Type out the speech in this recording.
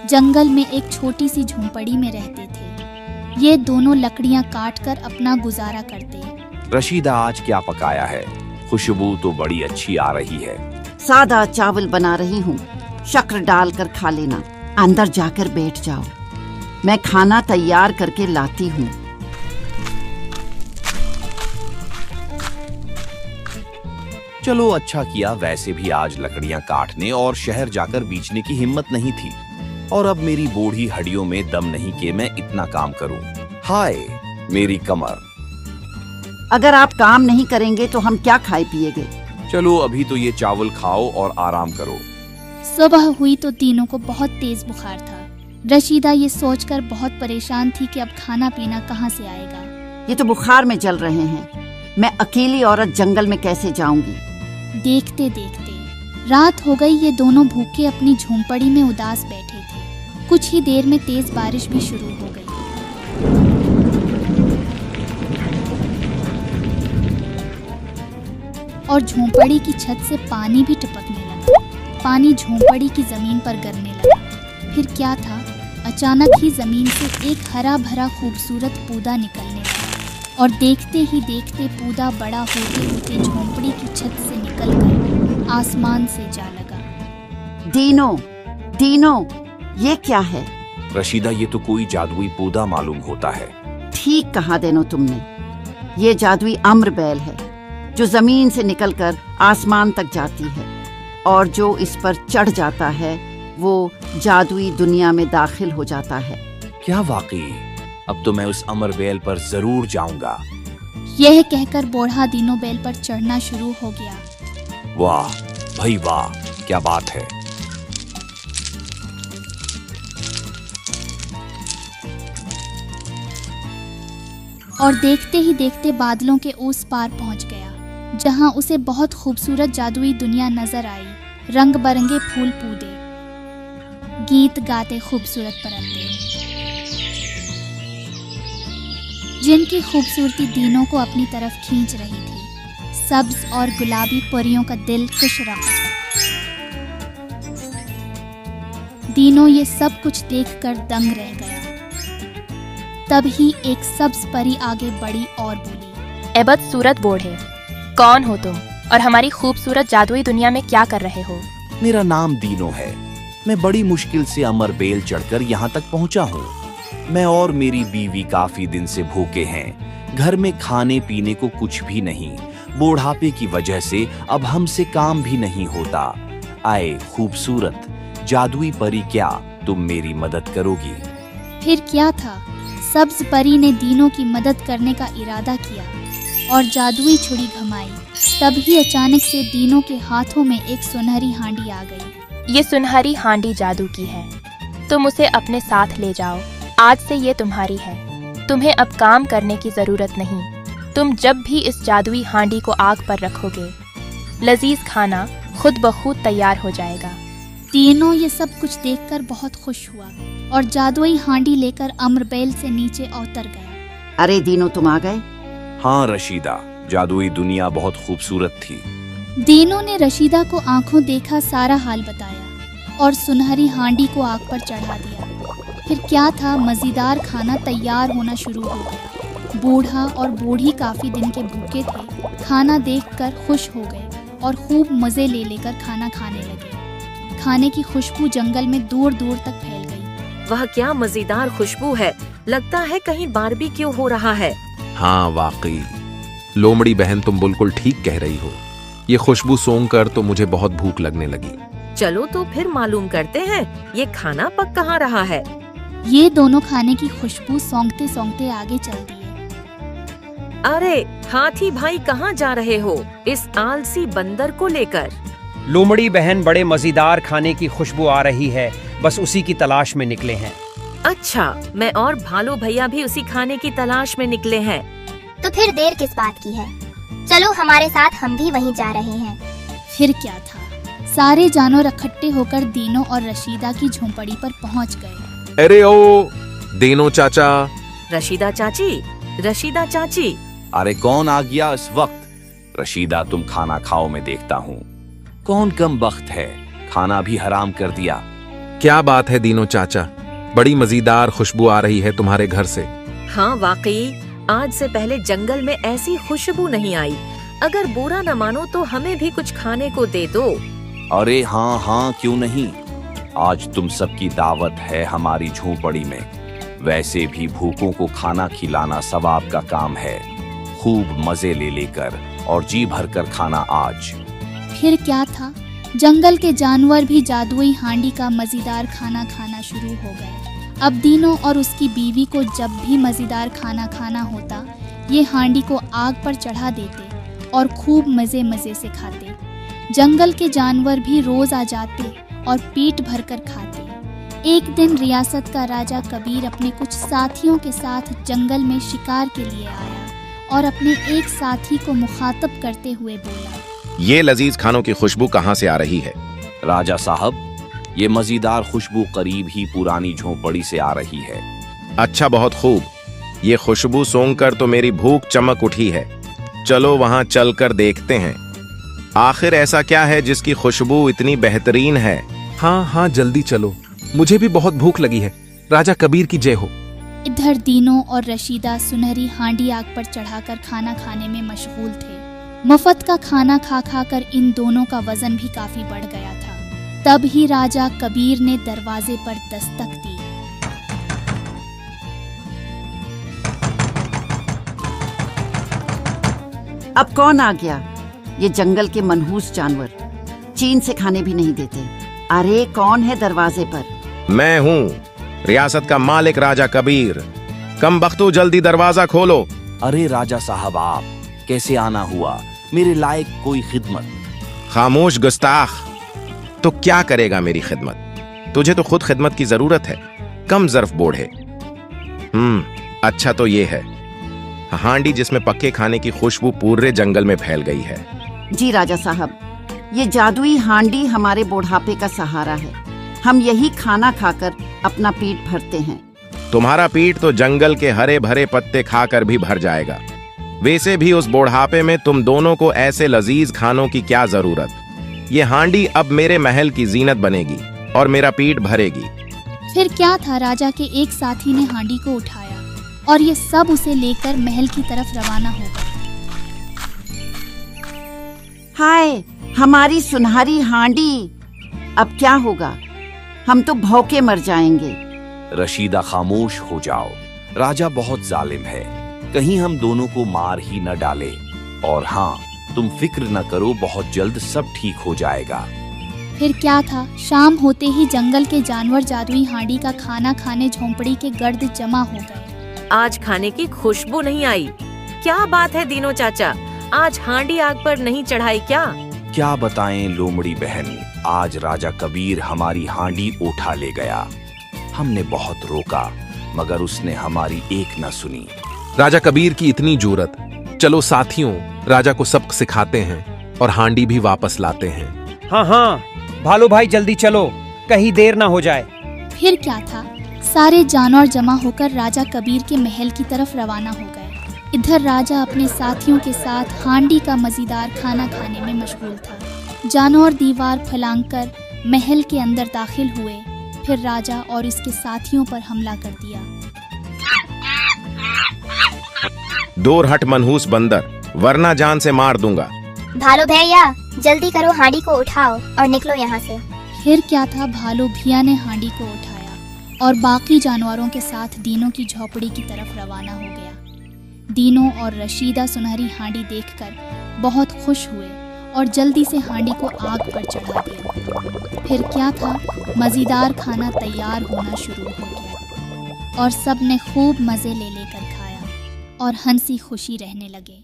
जंगल में एक छोटी सी झोंपड़ी में रहते थे। ये दोनों लकड़ियां काट कर अपना गुजारा करते। रशीदा, आज क्या पकाया है? खुशबू तो बड़ी अच्छी आ रही है। सादा चावल बना रही हूँ, शक्कर डालकर खा लेना। अंदर जाकर बैठ जाओ, मैं खाना तैयार करके लाती हूँ। चलो अच्छा किया, वैसे भी आज लकड़ियां काटने और शहर जाकर बेचने की हिम्मत नहीं थी, और अब मेरी बूढ़ी हड्डियों में दम नहीं कि मैं इतना काम करूं। हाय मेरी कमर। अगर आप काम नहीं करेंगे तो हम क्या खाए पिएगे? चलो अभी तो ये चावल खाओ और आराम करो। सुबह हुई तो तीनों को बहुत तेज बुखार था। रशीदा ये सोचकर बहुत परेशान थी कि अब खाना पीना कहाँ से आएगा। ये तो बुखार में जल रहे हैं, मैं अकेली औरत जंगल में कैसे जाऊंगी? देखते देखते रात हो गई। ये दोनों भूखे अपनी झोंपड़ी में उदास बैठे थे। कुछ ही देर में तेज बारिश भी शुरू हो गई। और झोंपड़ी की छत से पानी भी टपकने लगा। पानी झोंपड़ी की जमीन पर गिरने लगा। फिर क्या था, अचानक ही जमीन से एक हरा भरा खूबसूरत पौधा निकलने लगा, और देखते ही देखते पौधा बड़ा होते होते झोंपड़ी की छत से निकलकर आसमान से जा लगा। दीनो, दीनो, ये क्या है? रशीदा, ये तो कोई जादुई पौधा मालूम होता है। ठीक कहा देनो तुमने, ये जादुई अम्रबेल है जो जमीन से निकलकर आसमान तक जाती है, और जो इस पर चढ़ जाता है वो जादुई दुनिया में दाखिल हो जाता है। क्या वाकई? अब तो मैं उस अमरबेल पर जरूर जाऊंगा। यह कहकर बूढ़ा दीनो बेल पर चढ़ना शुरू हो गया। वाह भाई वाह, क्या बात है। और देखते ही देखते बादलों के उस पार पहुंच गया, जहां उसे बहुत खूबसूरत जादुई दुनिया नजर आई। रंग बिरंगे फूल पौधे गीत गाते खूबसूरत परिंदे, जिनकी खूबसूरती दीनों को अपनी तरफ खींच रही थी। सब्ज और गुलाबी परियों का दिल खुश रहा। दीनों ये सब कुछ देखकर दंग रह गया। तभी एक सब्ज परी आगे बढ़ी और बोली, ए बदसूरत बूढ़े, कौन हो तुम और हमारी खूबसूरत जादुई दुनिया में क्या कर रहे हो? मेरा नाम दीनो है। मैं बड़ी मुश्किल से अमरबेल चढ़कर यहाँ तक पहुँचा हूँ। मैं और मेरी बीवी काफी दिन से भूखे हैं। घर में खाने पीने को कुछ भी नहीं। बूढ़ापे की वजह से अब हमसे काम भी नहीं होता। आए खूबसूरत जादुई परी, क्या तुम मेरी मदद करोगी? फिर क्या था, सब्ज परी ने दीनों की मदद करने का इरादा किया और जादुई छुरी घुमाई। तभी अचानक से दीनों के हाथों में एक सुनहरी हांडी आ गई। ये सुनहरी हांडी जादू की है, तुम उसे अपने साथ ले जाओ। आज से ये तुम्हारी है। तुम्हें अब काम करने की जरूरत नहीं। तुम जब भी इस जादुई हांडी को आग पर रखोगे, लजीज खाना खुद ब खुद तैयार हो जाएगा। तीनों ये सब कुछ देखकर बहुत खुश हुआ और जादुई हांडी लेकर अमरबेल से नीचे उतर गया। अरे दीनो, तुम आ गए? हाँ रशीदा, जादुई दुनिया बहुत खूबसूरत थी। दीनों ने रशीदा को आंखों देखा सारा हाल बताया और सुनहरी हांडी को आग पर चढ़ा दिया। फिर क्या था, मजेदार खाना तैयार होना शुरू हो गया। बूढ़ा और बूढ़ी काफी दिन के भूखे थे। खाना देखकर खुश हो गए और खूब मजे ले लेकर खाना खाने लगे। खाने की खुशबू जंगल में दूर दूर तक फैल गई। वह क्या मजेदार खुशबू है, लगता है कहीं बारबेक्यू हो रहा है। हाँ वाकई, लोमड़ी बहन तुम बिल्कुल ठीक कह रही हो। ये खुशबू सूंघकर तो मुझे बहुत भूख लगने लगी। चलो तो फिर मालूम करते हैं ये खाना पक कहाँ रहा है। ये दोनों खाने की खुशबू सूंघते सूंघते आगे चल दिए। अरे हाथी भाई, कहाँ जा रहे हो इस आलसी बंदर को लेकर? लोमड़ी बहन, बड़े मजेदार खाने की खुशबू आ रही है, बस उसी की तलाश में निकले हैं। अच्छा, मैं और भालू भैया भी उसी खाने की तलाश में निकले हैं। तो फिर देर किस बात की है? चलो हमारे साथ, हम भी वहीं जा रहे हैं। फिर क्या था, सारे जानवर इकट्ठे होकर दीनों और रशीदा की झोंपड़ी पर पहुंच गए। अरे ओ दीनो चाचा। रशीदा चाची, रशीदा चाची। अरे कौन आ गया इस वक्त? रशीदा, तुम खाना खाओ, मैं देखता हूँ। कौन कम बख्त है, खाना भी हराम कर दिया। क्या बात है दीनो चाचा, बड़ी मजेदार खुशबू आ रही है तुम्हारे घर से। हाँ वाकई, आज से पहले जंगल में ऐसी खुशबू नहीं आई। अगर बुरा न मानो तो हमें भी कुछ खाने को दे दो। अरे हाँ हाँ, क्यों नहीं। आज तुम सबकी दावत है हमारी झोपड़ी में। वैसे भी भूखों को खाना खिलाना सवाब का काम है। खूब मजे ले लेकर और जी भर कर खाना आज। फिर क्या था, जंगल के जानवर भी जादुई हांडी का मजेदार खाना खाना शुरू हो गए। अब दीनो और उसकी बीवी को जब भी मजेदार खाना खाना होता, ये हांडी को आग पर चढ़ा देते और खूब मजे मजे से खाते। जंगल के जानवर भी रोज आ जाते और पेट भरकर खाते। एक दिन रियासत का राजा कबीर अपने कुछ साथियों के साथ जंगल में शिकार के लिए आया और अपने एक साथी को मुखातब करते हुए बोला, ये लजीज खानों की खुशबू कहाँ से आ रही है? राजा साहब, ये मजेदार खुशबू करीब ही पुरानी झोपड़ी से आ रही है। अच्छा, बहुत खूब। ये खुशबू सूंघकर तो मेरी भूख चमक उठी है। चलो वहां चलकर देखते हैं, आखिर ऐसा क्या है जिसकी खुशबू इतनी बेहतरीन है। हाँ हाँ, जल्दी चलो, मुझे भी बहुत भूख लगी है। राजा कबीर की जय हो। इधर दीनो और रशीदा सुनहरी हांडी आग पर चढ़ाकर खाना खाने में मशगूल थे। मुफ्त का खाना खा खा कर इन दोनों का वजन भी काफी बढ़ गया था। तब ही राजा कबीर ने दरवाजे पर दस्तक दी। अब कौन आ गया? ये जंगल के मनहूस जानवर चीन से खाने भी नहीं देते। अरे कौन है दरवाजे पर? मैं हूँ, रियासत का मालिक राजा कबीर। कम बख्तू, जल्दी दरवाजा खोलो। अरे राजा साहब, आप कैसे आना हुआ? मेरे लायक कोई खिदमत? खामोश गुस्ताख, तो क्या करेगा मेरी खिदमत? तुझे तो खुद खिदमत की जरूरत है, कम ज़र्फ बोढ़े। अच्छा तो ये है हांडी जिसमें पक्के खाने की खुशबू पूरे जंगल में फैल गई है। जी राजा साहब, ये जादुई हांडी हमारे बुढ़ापे का सहारा है। हम यही खाना खाकर अपना पेट भरते हैं। तुम्हारा पेट तो जंगल के हरे भरे पत्ते खाकर भी भर जाएगा। वैसे भी उस बुढ़ापे में तुम दोनों को ऐसे लजीज खानों की क्या जरूरत। ये हांडी अब मेरे महल की जीनत बनेगी और मेरा पेट भरेगी। फिर क्या था, राजा के एक साथी ने हांडी को उठाया और ये सब उसे लेकर महल की तरफ रवाना हो गए। हाय, हमारी सुनहरी हांडी! अब क्या होगा? हम तो भौंके मर जाएंगे। रशीदा, खामोश हो जाओ। राजा बहुत जालिम है, कहीं हम दोनों को मार ही न डाले। और हाँ, तुम फिक्र न करो, बहुत जल्द सब ठीक हो जाएगा। फिर क्या था, शाम होते ही जंगल के जानवर जादुई हांडी का खाना खाने झोंपड़ी के गर्द जमा हो गए। आज खाने की खुशबू नहीं आई। क्या बात है दीनो चाचा, आज हांडी आग पर नहीं चढ़ाई क्या? क्या बताएं लोमड़ी बहन, आज राजा कबीर हमारी हांडी उठा ले गया। हमने बहुत रोका मगर उसने हमारी एक न सुनी। राजा कबीर की इतनी जुर्रत। चलो साथियों, राजा को सबक सिखाते हैं और हांडी भी वापस लाते हैं। हाँ हाँ, भालू भाई जल्दी चलो, कहीं देर ना हो जाए। फिर क्या था, सारे जानवर जमा होकर राजा कबीर के महल की तरफ रवाना हो गए। इधर राजा अपने साथियों के साथ हांडी का मजेदार खाना खाने में मशगूल था। जानवर दीवार फलांगकर महल के अंदर दाखिल हुए। फिर राजा और इसके साथियों पर हमला कर दिया। दूर हट मनहूस बंदर, वरना जान से मार दूंगा। भालू भैया, जल्दी करो, हांडी को उठाओ और निकलो यहाँ से। फिर क्या था, भालू भैया ने हांडी को उठाया और बाकी जानवरों के साथ दीनो की झोपड़ी की तरफ रवाना हो गया। दीनो और रशीदा सुनहरी हांडी देखकर बहुत खुश हुए और जल्दी से हांडी को आग पर चढ़ा दिया। फिर क्या था, मज़ेदार खाना तैयार होना शुरू हो गया और सब ने खूब मज़े ले लेकर खाया और हंसी खुशी रहने लगे।